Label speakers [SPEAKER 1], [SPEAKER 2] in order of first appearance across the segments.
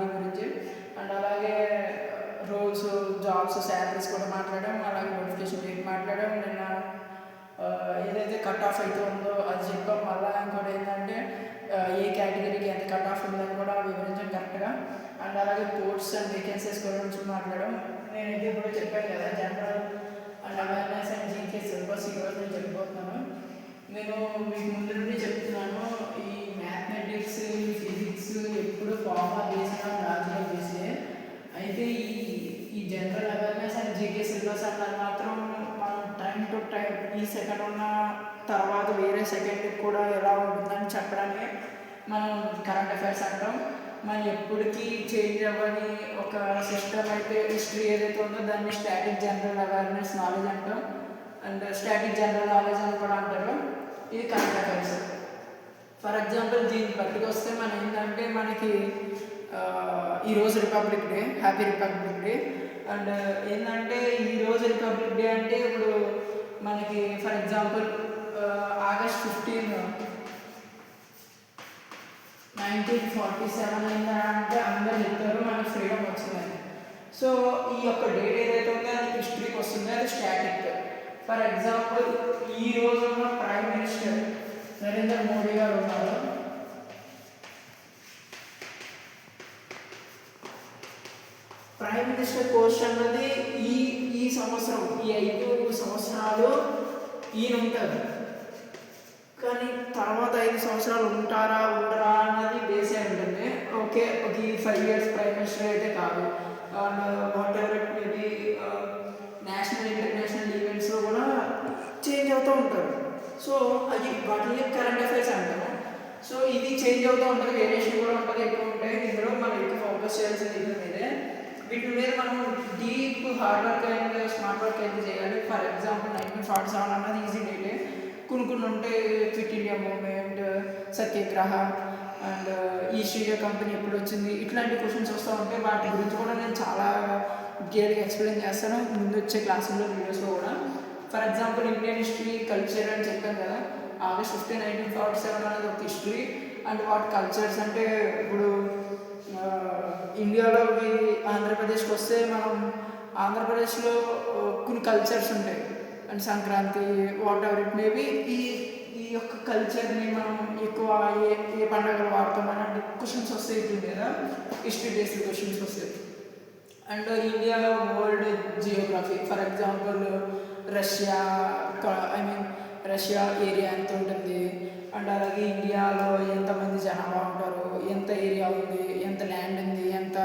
[SPEAKER 1] వాటి గురించి. అండ్ అలాగే రోల్స్, జాబ్స్, శాలరీస్ కూడా మాట్లాడాం. అలాగే నోటిఫికేషన్ డేట్ మాట్లాడాం. నిన్న ఏదైతే కట్ ఆఫ్ అయితే ఉందో అది చెప్పాం. మళ్ళీ ఇంకోటి ఏంటంటే ఏ కేటగిరీకి ఎంత కట్ ఆఫ్ ఉందని కూడా వివరించాం కరెక్ట్గా. అండ్ అలాగే పోస్ట్స్ అండ్ వేకెన్సీస్ గురించి మాట్లాడడం. నేను ఇది కూడా చెప్పాను కదా, general and awareness and GK syllabus ఈరోజు నేను చెప్పబోతున్నాను. నేను మీకు ముందు నుండి చెప్తున్నాను, ఈ మ్యాథమెటిక్స్, ఫిజిక్స్ ఎప్పుడు ఫార్ములా బేస్డ్ లాజికల్ బేస్డే. అయితే ఈ general awareness and GK syllabus అన్నది మాత్రం మనం టైం టు టైం ఈ సెకండ్ ఉన్న తర్వాత వేరే సెకండ్కి కూడా ఎలా ఉంటుందని చెప్పడానికి మనం కరెంట్ అఫైర్స్ అంటాం. మనం ఎప్పటికీ చేంజ్ అవ్వని ఒక సిస్టమ్ అయితే హిస్టరీ ఏదైతే ఉందో దాన్ని స్టాటిక్ జనరల్ అవేర్నెస్ నాలెడ్జ్ అంటాం. అండ్ స్టాటిక్ జనరల్ నాలెడ్జ్ అని కూడా అంటారు. ఇది కరెంట్ అఫైర్స్. ఫర్ ఎగ్జాంపుల్ దీన్ని బట్టికి వస్తే మనం ఏంటంటే మనకి ఈరోజు republic day, happy republic day. And ఏంటంటే ఈరోజు రిపబ్లిక్ డే అంటే ఇప్పుడు మనకి ఫర్ ఎగ్జాంపుల్ ఆగస్ట్ 15, 1947 అయిందంటే అందరు చెప్తారు మనకి ఫ్రీడమ్ వచ్చిందని. సో ఈ యొక్క డేట్ ఏదైతే ఉందో అది హిస్టరీకి వస్తుంది, అది స్టాటిక్. ఫర్ ఎగ్జాంపుల్ ఈ రోజు ఉన్న ప్రైమ్ మినిస్టర్ నరేంద్ర మోడీ గారు ఉన్నారు. ప్రైమ్ మినిస్టర్ పోస్ట్ అన్నది ఈ సంవత్సరం, ఈ 5 సంవత్సరాలు ఈయన ఉంటారు. కానీ తర్వాత 5 సంవత్సరాలు ఉంటారా ఉండరా అన్నది బేసే ఉంటుంది. ఓకే, ఒక 5 years ప్రైమ్ మినిస్టర్ అయితే కాదు. And whatever it maybe national international ఈవెంట్స్లో కూడా చేంజ్ అవుతూ ఉంటారు. సో అది వాటిని కరెంట్ అఫైర్స్ అంటాము. సో ఇది చేంజ్ అవుతూ ఉంటుంది, వేరియేషన్ కూడా ఉంటుంది, ఎక్కువ ఉంటాయి. ఇందులో మనం ఎక్కువ ఫోకస్ చేయాల్సింది దీని మీదే. వీటి మీద మనం deep hard work and smart work అయితే చేయాలి. ఫర్ ఎగ్జాంపుల్ 1947 అన్నది ఈజీ డేటే. కొన్ని ఉంటే quit India movement, Satyagraha and east India company ఎప్పుడు వచ్చింది, ఇట్లాంటి క్వశ్చన్స్ వస్తూ ఉంటాయి. వాటి గురించి కూడా నేను చాలా క్లియర్గా ఎక్స్ప్లెయిన్ చేస్తాను ముందు వచ్చే క్లాసుల్లో, వీడియోస్లో కూడా. For example Indian history, culture అని చెప్పాను కదా. ఆగస్ట్ 15, 1947 అనేది ఒక హిస్టరీ. అండ్ వాటి కల్చర్స్ అంటే ఇప్పుడు ఇండియాలోకి ఆంధ్రప్రదేశ్కి వస్తే మనం ఆంధ్రప్రదేశ్లో కొన్ని కల్చర్స్ ఉంటాయి. And Sankranti, what ever it maybe ఈ యొక్క కల్చర్ని మనం ఎక్కువ ఏ పండుగలు వాడతాం అనే క్వశ్చన్స్ వస్తాయి ఇట్లా కదా, హిస్టరీ బేస్డ్ క్వశ్చన్స్ వస్తాయి. అండ్ ఇండియాలో world Geography, for example Russia Russia area ఎంత ఉంటుంది, అండ్ అలాగే ఇండియాలో ఎంతమంది జనాభా ఉంటారు, ఎంత ఏరియా ఉంది, ఎంత ల్యాండ్ ఉంది, ఎంత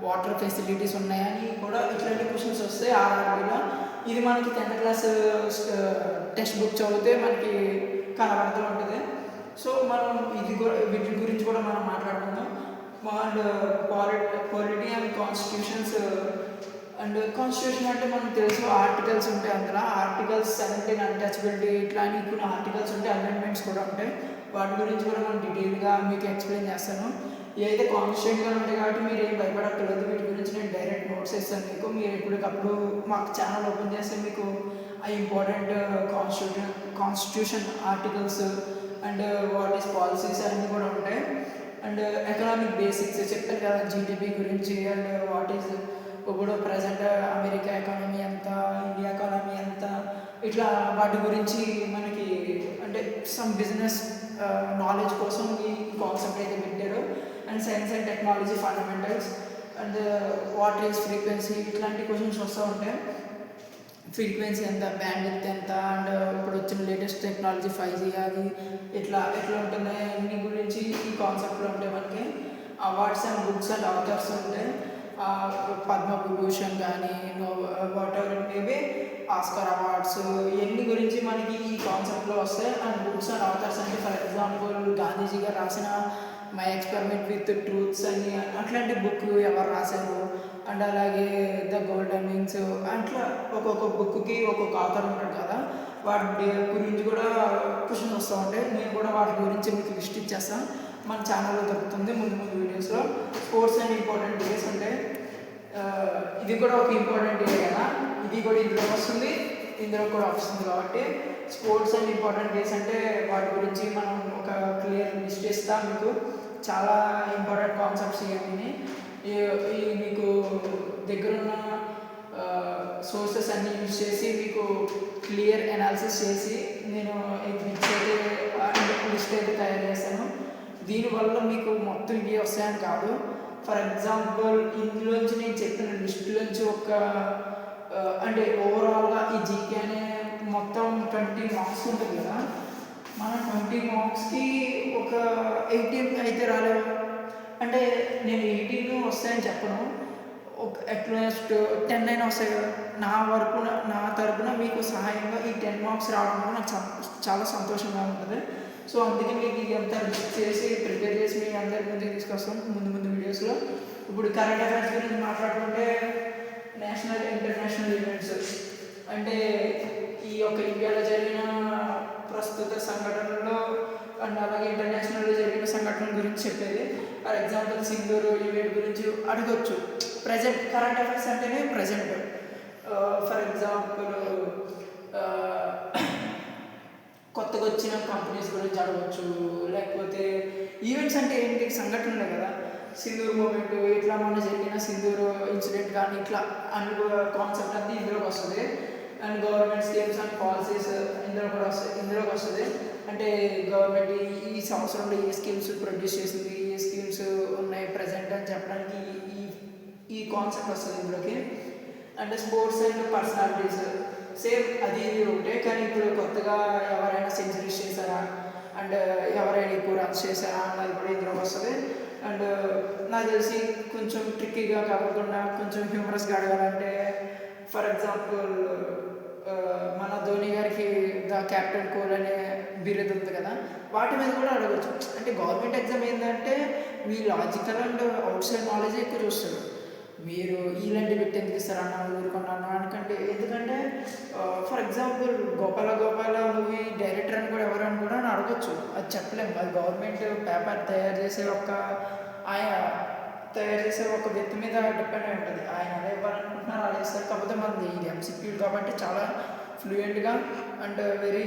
[SPEAKER 1] వాటర్ ఫెసిలిటీస్ ఉన్నాయని కూడా ఇట్లాంటి క్వశ్చన్స్ వస్తాయి ఆర్ఆర్బీలో. ఇది మనకి 10th class టెక్స్ట్ బుక్ చదివితే మనకి కనబడుతూ ఉంటుంది. సో మనం ఇది కూడా వీటి గురించి కూడా మనం మాట్లాడుకుందాం. And polity and constitutions. And constitution అంటే మనకు తెలుసు ఆర్టికల్స్ ఉంటాయి. అందులో ఆర్టికల్స్ 17 అన్టచబిలిటీ ఇట్లా అని కొన్ని ఆర్టికల్స్ ఉంటాయి, అమెండ్మెంట్స్ కూడా ఉంటాయి. వాటి గురించి కూడా మనం డీటెయిల్గా మీకు ఎక్స్ప్లెయిన్ చేస్తాను. ఏదైతే కాన్స్టిట్యూషన్గా ఉంటాయి కాబట్టి మీరు ఏం భయపడక్కర్లేదు. వీటి గురించి నేను డైరెక్ట్ నోట్స్ ఇస్తాను మీకు. మీరు ఎప్పటికప్పుడు మాకు ఛానల్ ఓపెన్ చేస్తే మీకు ఆ important constitution articles and what is policies అన్నీ కూడా ఉంటాయి. అండ్ ఎకనామిక్ బేసిక్స్ చెప్పాను కదా, జీడిపి గురించి. అండ్ వాట్ ఈజ్ ఇప్పుడు ప్రజెంట్ అమెరికా ఎకానమీ ఎంత, ఇండియా ఎకానమీ ఎంత, ఇట్లా వాటి గురించి మనకి అంటే సమ్ బిజినెస్ నాలెడ్జ్ కోసం ఈ కాన్సెప్ట్ అయితే పెట్టారు. And science and technology fundamentals and what is frequency, ఇట్లాంటి క్వశ్చన్స్ వస్తూ ఉంటాయి. ఫ్రీక్వెన్సీ ఎంత, బ్యాండ్విడ్త్ ఎంత, అండ్ ఇప్పుడు వచ్చిన లేటెస్ట్ టెక్నాలజీ 5G అది ఎట్లా ఉంటుంది అన్ని గురించి ఈ కాన్సెప్ట్లో ఉంటాయి. మనకి awards and books and authors ఉంటాయి. పద్మభూషణ్ కానీ whatever it maybe Oscar awards ఇవన్నీ గురించి మనకి ఈ కాన్సెప్ట్లో వస్తాయి. అండ్ బుక్స్ అండ్ ఆథర్స్ అంటే ఫర్ ఎగ్జాంపుల్ గాంధీజీ గారు రాసిన మై ఎక్స్పెరిమెంట్ విత్ ట్రూత్స్ అని అట్లాంటి బుక్ ఎవరు రాశారు. అండ్ అలాగే ద గోల్డెన్ వింగ్స్, అట్లా ఒక్కొక్క బుక్కి ఒక్కొక్క ఆథర్ ఉంటాడు కదా, వాటి గురించి కూడా క్వశ్చన్స్ వస్తూ ఉంటాయి. నేను కూడా వాటి గురించి మీకు లిస్ట్ ఇచ్చేస్తాను, మన ఛానల్లో దొరుకుతుంది ముందు వీడియోస్లో. స్పోర్ట్స్ అండ్ ఇంపార్టెంట్ డేస్ ఉంటాయి. ఇది కూడా ఒక ఇంపార్టెంట్ డే కదా, ఇది కూడా ఇందులో వస్తుంది, ఇందులో కూడా వస్తుంది. కాబట్టి స్పోర్ట్స్ అండ్ ఇంపార్టెంట్ డేస్ అంటే వాటి గురించి మనం ఒక క్లియర్ లిస్ట్ ఇస్తాం మీకు. చాలా ఇంపార్టెంట్ కాన్సెప్ట్స్ ఇవన్నీ. ఈ ఈ మీకు దగ్గరున్న సోర్సెస్ అన్నీ యూజ్ చేసి మీకు క్లియర్ అనాలిసిస్ చేసి నేను బిట్స్ అయితే లిస్ట్ అయితే తయారు చేస్తాను. దీనివల్ల మీకు మొత్తం ఇవి వస్తాయని కాదు. ఫర్ ఎగ్జాంపుల్ ఇందులోంచి నేను చెప్పిన లిస్టులోంచి ఒక అంటే ఓవరాల్గా ఈ జీకే అనే మొత్తం 20 మార్క్స్ ఉంటుంది కదా, మనం 20 మార్క్స్కి ఒక 18 అయితే రాలేవు. అంటే నేను 18 వస్తాయని చెప్పను, ఒక అట్లీస్ట్ 10 అయినా వస్తాయి కదా. నా తరపున మీకు సహాయంగా ఈ 10 మార్క్స్ రావడం వల్ల నాకు చాలా సంతోషంగా ఉంటుంది. సో అందుకే మీకు ఇదంతా లిస్ట్ చేసి ప్రిపేర్ చేసి మీ అందరి ముందుకు తీసుకొస్తాం ముందు వీడియోస్లో. ఇప్పుడు కరెంట్ అఫైర్స్ గురించి మాట్లాడుకుంటే నేషనల్ ఇంటర్నేషనల్ ఈవెంట్స్ అంటే ఈ యొక్క ఇండియాలో జరిగిన ప్రస్తుత సంఘటనలో అండ్ అలాగే ఇంటర్నేషనల్లో జరిగిన సంఘటనల గురించి చెప్పేది. ఫర్ ఎగ్జాంపుల్ సింగూరు ఈవెంట్ గురించి అడగొచ్చు. ప్రజెంట్ కరెంట్ అఫైర్స్ అంటేనే ప్రజెంట్. ఫర్ ఎగ్జాంపుల్ కొత్తగా వచ్చిన కంపెనీస్ గురించి అడగవచ్చు. లేకపోతే ఈవెంట్స్ అంటే ఏంటి, సంఘటనలే కదా. సింధూరు మూమెంట్, ఇట్లా మొన్న జరిగిన సింధూరు ఇన్సిడెంట్ కానీ ఇట్లా అన్ని కాన్సెప్ట్ అంతా ఇందులోకి వస్తుంది. And government schemes and policies ఇందులోకి వస్తుంది. అంటే గవర్నమెంట్ ఈ సంవత్సరంలో ఏ స్కీమ్స్ ప్రొడ్యూస్ చేసింది, ఏ స్కీమ్స్ ఉన్నాయి ప్రజెంట్ అని చెప్పడానికి ఈ కాన్సెప్ట్ వస్తుంది ఇందులోకి. అంటే స్పోర్ట్స్ అండ్ పర్సనాలిటీస్ సేమ్ అది ఒకటే, కానీ ఇప్పుడు కొత్తగా ఎవరైనా సెంచరీస్ చేశారా అండ్ ఎవరైనా ఎక్కువ రన్స్ చేశారా అన్నది కూడా ఇందులోకి వస్తుంది. అండ్ నాకు తెలిసి కొంచెం ట్రిక్కీగా కాకుండా కొంచెం హ్యూమరస్గా అడగాలంటే ఫర్ ఎగ్జాంపుల్ మన ధోని గారికి ద క్యాప్టెన్ కోల్ అనే బిరుదు ఉంది కదా, వాటి మీద కూడా అడగచ్చు. అంటే గవర్నమెంట్ ఎగ్జామ్ ఏంటంటే మీ logical and outside knowledge ఎక్కువ చూస్తారు. మీరు ఇలాంటి పెట్టి ఎందుకు ఇస్తారన్నా ఊరుకున్నాను అనుకంటే, ఎందుకంటే for example Gopala movie director అని కూడా ఎవరని కూడా అడగచ్చు. అది చెప్పలేము, అది గవర్నమెంట్ పేపర్ తయారు చేసే ఒక వ్యక్తి మీద డిపెండ్ అయి ఉంటుంది. ఆయన అదే ఇవ్వాలనుకుంటున్నారు అలా ఇస్తారు. కాకపోతే మనది ఇది ఎంసీక్యూ కాబట్టి చాలా ఫ్లూయెంట్గా అండ్ వెరీ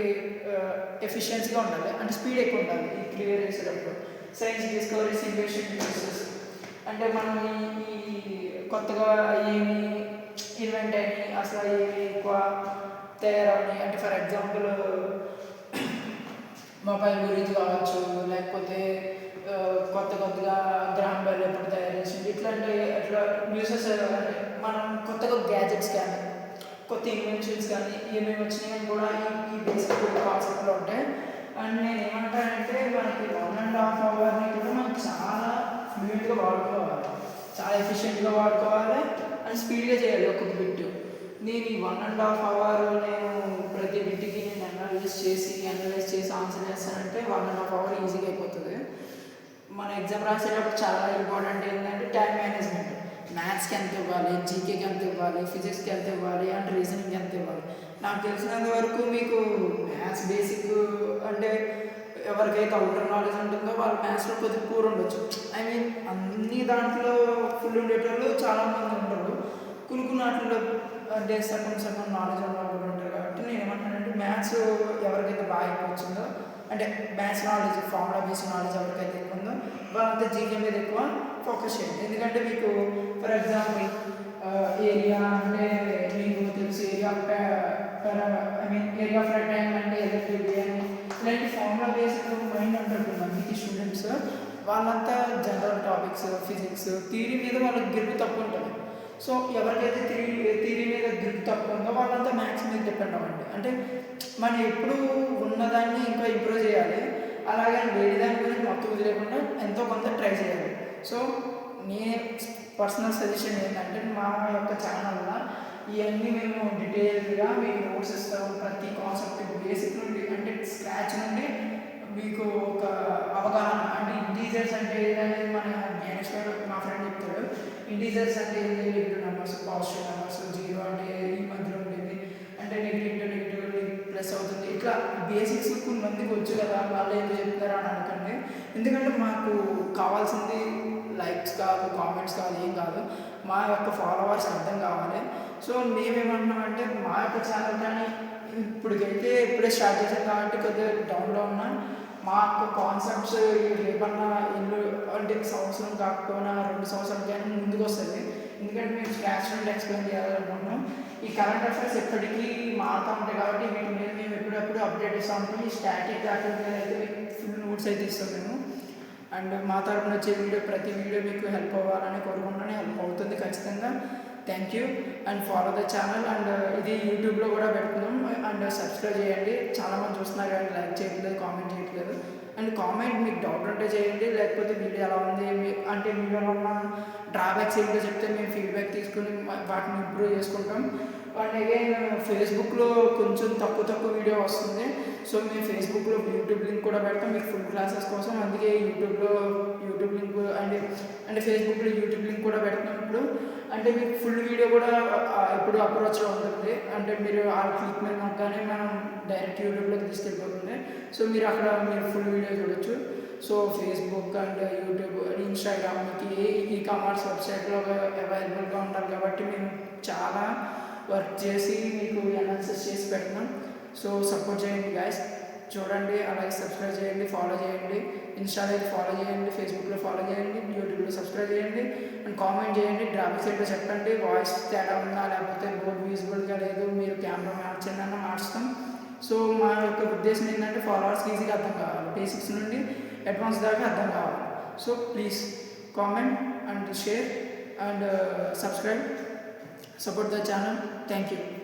[SPEAKER 1] ఎఫిషియన్సీగా ఉండాలి. అంటే స్పీడ్ ఎక్కువ ఉండాలి ఈ క్లియర్ చేసేటప్పుడు. సైన్స్ డిస్కవరీస్ ఇన్వెస్టిగేషన్స్ అంటే మనం ఈ కొత్తగా ఏమి ఇన్వెంట్ అయినాయి, అసలు ఏమి ఎక్కువ తయారవునాయి. అంటే ఫర్ ఎగ్జాంపుల్ మొబైల్ గురించి కావచ్చు, లేకపోతే కొత్తగా గ్రామ్ బెల్ ఎప్పుడు తయారు చేసింది, అట్లా న్యూసెస్. అంటే మనం కొత్తగా గ్యాజెట్స్ కానీ కొత్త ఇన్వెన్షన్స్ కానీ ఏమేమి వచ్చినాయని కూడా ఈ బేసిక్ కాన్సెప్ట్లో ఉంటాయి. అండ్ నేను ఏమంటానంటే మనకి 1.5 అవర్ని కూడా మనం చాలా ఫ్లూయెంట్గా వాడుకోవాలి, చాలా ఎఫిషియెంట్గా వాడుకోవాలి అండ్ స్పీడ్గా చేయాలి ఒక్కొక్క బిట్. నేను ఈ 1.5 అవర్ నేను ప్రతి బిట్కి నేను అనలైజ్ చేసి ఆన్సర్ చేస్తానంటే 1.5 అవర్ ఈజీగా అయిపోతుంది. మన ఎగ్జామ్ రాసేటప్పుడు చాలా ఇంపార్టెంట్ ఏంటంటే టైం మేనేజ్మెంట్. మ్యాథ్స్కి ఎంత ఇవ్వాలి, జీకేకి ఎంత ఇవ్వాలి, ఫిజిక్స్కి ఎంత ఇవ్వాలి అండ్ రీజనింగ్కి ఎంత ఇవ్వాలి. నాకు తెలిసినంత వరకు మీకు మ్యాథ్స్ బేసిక్ అంటే ఎవరికైతే అవుటర్ నాలెడ్జ్ ఉంటుందో వాళ్ళు మ్యాథ్స్లో కొద్దిగా పూర్ ఉండొచ్చు. ఐ మీన్ అన్ని దాంట్లో ఫుల్ ఉండేటోళ్ళు చాలామంది ఉంటారు. కొన్ని వాటిలో అంటే సగం నాలెడ్జ్ ఉన్న వాళ్ళు ఉంటారు. కాబట్టి నేను ఏమంటానంటే మ్యాథ్స్ ఎవరికైతే బాగా ఎక్కువ వచ్చిందో, అంటే maths knowledge formula based knowledge ఎవరికైతే ఎక్కువ ఉందో వాళ్ళంతా జీకే మీద ఎక్కువ ఫోకస్ చేయండి. ఎందుకంటే మీకు ఫర్ ఎగ్జాంపుల్ ఏరియా అంటే మీకు తెలుసు, ఏరియా ఆఫ్ రెక్టాంగిల్ అంటే ఎలక్ట్రిసిటీ అని ఇలాంటి ఫార్ములా బేస్డ్ మైండ్ ఉంటుంది మందికి స్టూడెంట్స్. వాళ్ళంతా జనరల్ టాపిక్స్, ఫిజిక్స్, థియరీ మీద వాళ్ళకి గ్రిప్ తక్కువ ఉంటుంది. సో ఎవరికైతే థియరీ మీద గ్రిప్ తక్కువ ఉందో వాళ్ళంతా మ్యాథ్స్ మీద డిపెండ్ అవ్వండి. అంటే మనం ఎప్పుడు ఉన్నదాన్ని ఇంకా ఇంప్రూవ్ చేయాలి, అలాగే వేరే దాని గురించి మొత్తం వదిలేకుండా ఎంతో కొంత ట్రై చేయాలి. సో నేను పర్సనల్ సజెషన్ ఏంటంటే మా యొక్క ఛానల్లో ఇవన్నీ మేము డీటెయిల్గా మీకు నోట్స్ ఇస్తాము. ప్రతి కాన్సెప్ట్ బేసిక్ నుండి అంటే స్క్రాచ్ నుండి మీకు ఒక అవగాహన. అంటే ఇంటీజర్స్ అంటే ఏదనేది మన జ్ఞానేశ్వర్ మా ఫ్రెండ్ చెప్తాడు. ఇంటీజర్స్ అంటే ఏంటి, negative numbers, positive numbers, zero అంటే ఈ మధ్యలో ఉండేది, అంటే నెగిటివ్ ప్లస్ అవుతుంది. ఇట్లా బేసిక్స్ కొన్ని మందికి వచ్చు కదా, వాళ్ళు ఏం చెప్తారా అని అనుకోండి. ఎందుకంటే మాకు కావాల్సింది లైక్స్ కాదు, కామెంట్స్ కాదు, ఏం కాదు, మా యొక్క ఫాలోవర్స్ అర్థం కావాలి. సో మేమేమంటున్నామంటే మా యొక్క ఛానల్ కానీ ఇప్పుడే స్టార్ట్ చేసాం కాబట్టి కొద్దిగా డౌన్లో ఉన్నా మా యొక్క కాన్సెప్ట్స్ రేపన్నా ఇల్లు అంటే సంవత్సరం కాకపోయినా 2 సంవత్సరాలు కానీ ముందుకు వస్తుంది. ఎందుకంటే మేము స్క్రాచ్ నుండి ఎక్స్ప్లెయిన్ చేయాలనుకుంటున్నాం. ఈ కరెంట్ అఫైర్స్ ఎప్పటికీ మారుతూ ఉంటాయి కాబట్టి వీటి మీద మేము ఎప్పుడప్పుడు అప్డేట్ ఇస్తూ ఉంటాం. ఈ స్టాటిక్ వాటి మీద అయితే మీకు ఫుల్ నోట్స్ అయితే ఇస్తాం మేము. అండ్ మా తరపున వచ్చే ప్రతి వీడియో మీకు హెల్ప్ అవ్వాలని కోరుకుంటున్నాను. హెల్ప్ అవుతుంది ఖచ్చితంగా. Thank you and follow the channel. And ఇది యూట్యూబ్లో కూడా పెడుతున్నాం. అండ్ సబ్స్క్రైబ్ చేయండి. చాలామంది చూస్తున్నారు కానీ లైక్ చేయట్లేదు, కామెంట్ చేయట్లేదు. అండ్ కామెంట్ మీకు డౌట్ ఉంటే చేయండి, లేకపోతే వీడియో ఎలా ఉంది అంటే వీడియోలో ఉన్న డ్రాబ్యాక్స్ ఏంటో చెప్తే మేము ఫీడ్బ్యాక్ తీసుకుని వాటిని ఇంప్రూవ్ చేసుకుంటాం. అండ్ అగైన్ ఫేస్బుక్లో కొంచెం తక్కువ వీడియో వస్తుంది. సో మేము ఫేస్బుక్లో యూట్యూబ్ లింక్ కూడా పెడతాం మీకు ఫుల్ క్లాసెస్ కోసం. అందుకే యూట్యూబ్ లింక్ అంటే ఫేస్బుక్లో యూట్యూబ్ లింక్ కూడా పెడుతున్నాం ఇప్పుడు. అంటే మీకు ఫుల్ వీడియో కూడా ఎప్పుడు అప్రోచ్లో ఉంటుంది. అంటే మీరు ఆ క్లిక్ మీద నొక్కగానే మనం డైరెక్ట్ యూట్యూబ్లోకి తీసుకెళ్ళిపోతుంది. సో మీరు అక్కడ ఫుల్ వీడియో చూడొచ్చు. So Facebook and YouTube and Instagram మీకు ఈ కామర్స్ వెబ్సైట్లో అవైలబుల్గా ఉండాలి కాబట్టి మేము చాలా వర్క్ చేసి మీకు అనాలిసిస్ చేసి పెడతాం. సో సపోర్ట్ చేయండి గాయస్, చూడండి, అలాగే సబ్స్క్రైబ్ చేయండి, ఫాలో చేయండి. ఇన్స్టాలో ఫాలో చేయండి, ఫేస్బుక్లో ఫాలో చేయండి, యూట్యూబ్లో సబ్స్క్రైబ్ చేయండి. అండ్ కామెంట్ చేయండి, డ్రాబ్యాక్స్ ఏంటో చెప్పండి. వాయిస్ తేడా ఉందా, లేకపోతే బోర్డ్ విజిబుల్గా లేదు, మీరు కెమెరా మార్చండి అన్న మార్చుతాం. సో మా యొక్క ఉద్దేశం ఏంటంటే ఫాలోవర్స్కి ఈజీగా అర్థం కావాలి, బేసిక్స్ నుండి అడ్వాన్స్ దాకా అర్థం కావాలి. So please comment and share and subscribe, support the channel. Thank you.